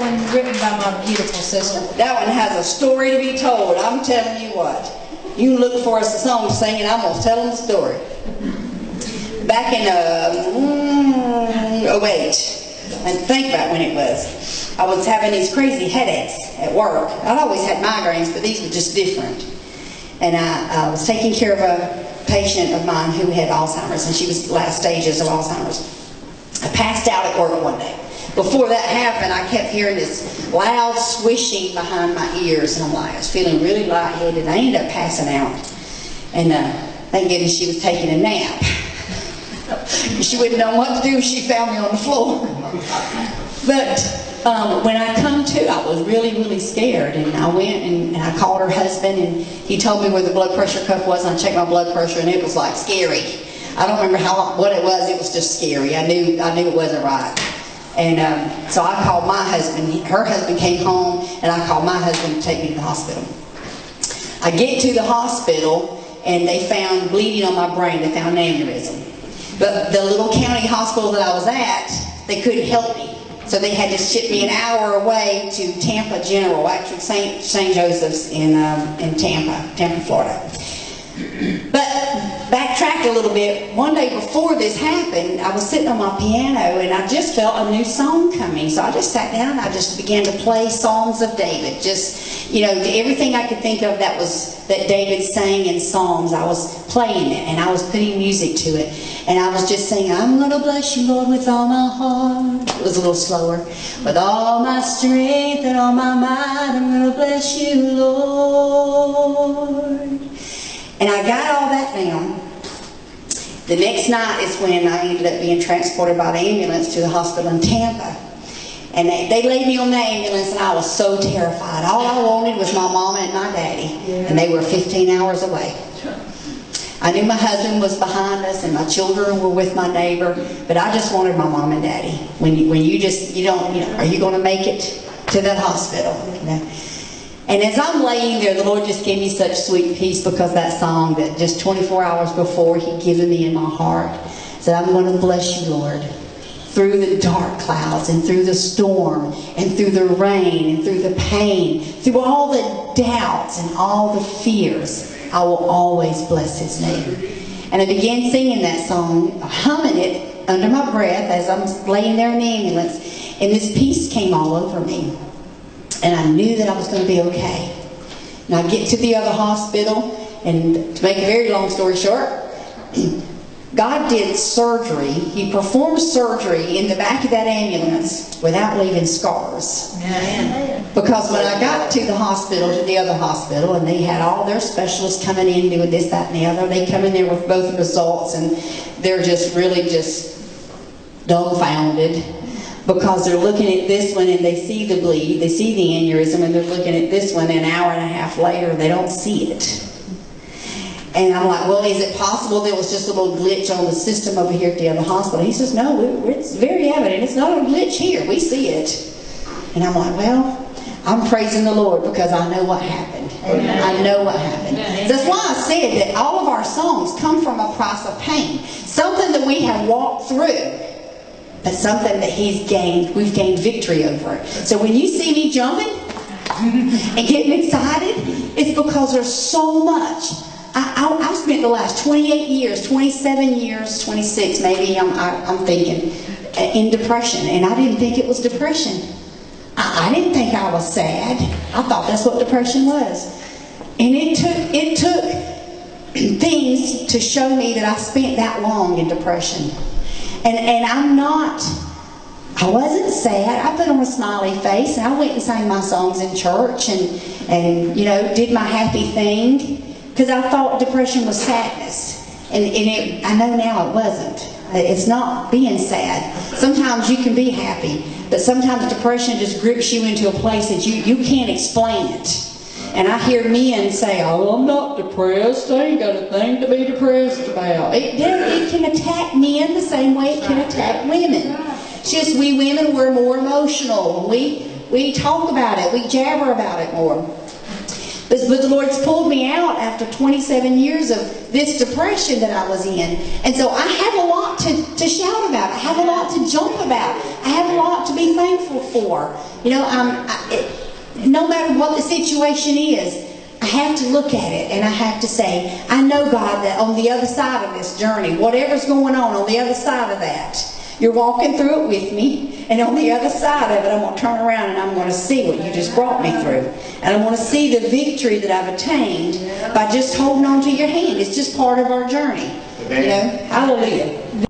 and written by my beautiful sister. That one has a story to be told. I'm telling you what. You can look for us a song to sing, and I'm going to tell them the story. Back in 08, and think about when it was, I was having these crazy headaches at work. I'd always had migraines, but these were just different. And I was taking care of a patient of mine who had Alzheimer's, and she was last stages of Alzheimer's. I passed out at work one day. Before that happened, I kept hearing this loud swishing behind my ears, and I was feeling really lightheaded. I ended up passing out, and thank goodness she was taking a nap. She wouldn't know what to do if she found me on the floor. But when I come to, I was really, really scared, and I went and I called her husband, and he told me where the blood pressure cuff was, and I checked my blood pressure, and it was like scary. I don't remember what it was just scary. I knew it wasn't right. And so I called my husband. Her husband came home, and I called my husband to take me to the hospital. I get to the hospital, and they found bleeding on my brain. They found an aneurysm. But the little county hospital that I was at, they couldn't help me. So they had to ship me an hour away to Tampa General, actually St. Joseph's in Tampa, Florida. But backtrack a little bit. One day before this happened, I was sitting on my piano, and I just felt a new song coming. So I just sat down and I just began to play songs of David. Just, you know, everything I could think of that David sang in Psalms, I was playing it, and I was putting music to it. And I was just saying, I'm going to bless you, Lord, with all my heart. It was a little slower. With all my strength and all my might, I'm going to bless you, Lord. And I got all that down. The next night is when I ended up being transported by the ambulance to the hospital in Tampa. And they laid me on the ambulance, and I was so terrified. All I wanted was my mama and my daddy, and they were 15 hours away. I knew my husband was behind us, and my children were with my neighbor, but I just wanted my mom and daddy. When you don't, are you going to make it to that hospital? You know? And as I'm laying there, the Lord just gave me such sweet peace, because that song that just 24 hours before He'd given me in my heart said, I'm going to bless you, Lord, through the dark clouds and through the storm and through the rain and through the pain, through all the doubts and all the fears, I will always bless His name. And I began singing that song, humming it under my breath as I'm laying there in the ambulance, and this peace came all over me. And I knew that I was going to be okay. And I get to the other hospital, and to make a very long story short, God did surgery. He performed surgery in the back of that ambulance without leaving scars. Amen. Because when I got to the hospital, to the other hospital, and they had all their specialists coming in doing this, that, and the other, they come in there with both results, and they're just really just dumbfounded. Because they're looking at this one and they see the bleed, they see the aneurysm, and they're looking at this one an hour and a half later, they don't see it. And I'm like, well, is it possible there was just a little glitch on the system over here at the other hospital? He says, no, it's very evident. It's not a glitch here. We see it. And I'm like, well, I'm praising the Lord because I know what happened. Amen. I know what happened. Amen. That's why I said that all of our songs come from a price of pain. Something that we have walked through. But something that we've gained victory over it. So when you see me jumping and getting excited, it's because there's so much. I've spent the last 28 years, 27 years, 26 maybe, I'm thinking, in depression. And I didn't think it was depression. I didn't think I was sad. I thought that's what depression was. And it took things to show me that I spent that long in depression. And I wasn't sad. I put on a smiley face, and I went and sang my songs in church and did my happy thing, because I thought depression was sadness. And I know now it wasn't. It's not being sad. Sometimes you can be happy, but sometimes depression just grips you into a place that you can't explain it. And I hear men say, oh, I'm not depressed. I ain't got a thing to be depressed about. It can attack men the same way it can attack women. It's just we women, we're more emotional. We talk about it. We jabber about it more. But the Lord's pulled me out after 27 years of this depression that I was in. And so I have a lot to shout about. I have a lot to jump about. I have a lot to be thankful for. You know, no matter what the situation is, I have to look at it and I have to say, I know, God, that on the other side of this journey, whatever's going on the other side of that, you're walking through it with me, and on the other side of it, I'm going to turn around and I'm going to see what you just brought me through. And I'm going to see the victory that I've attained by just holding on to your hand. It's just part of our journey. You know? Hallelujah.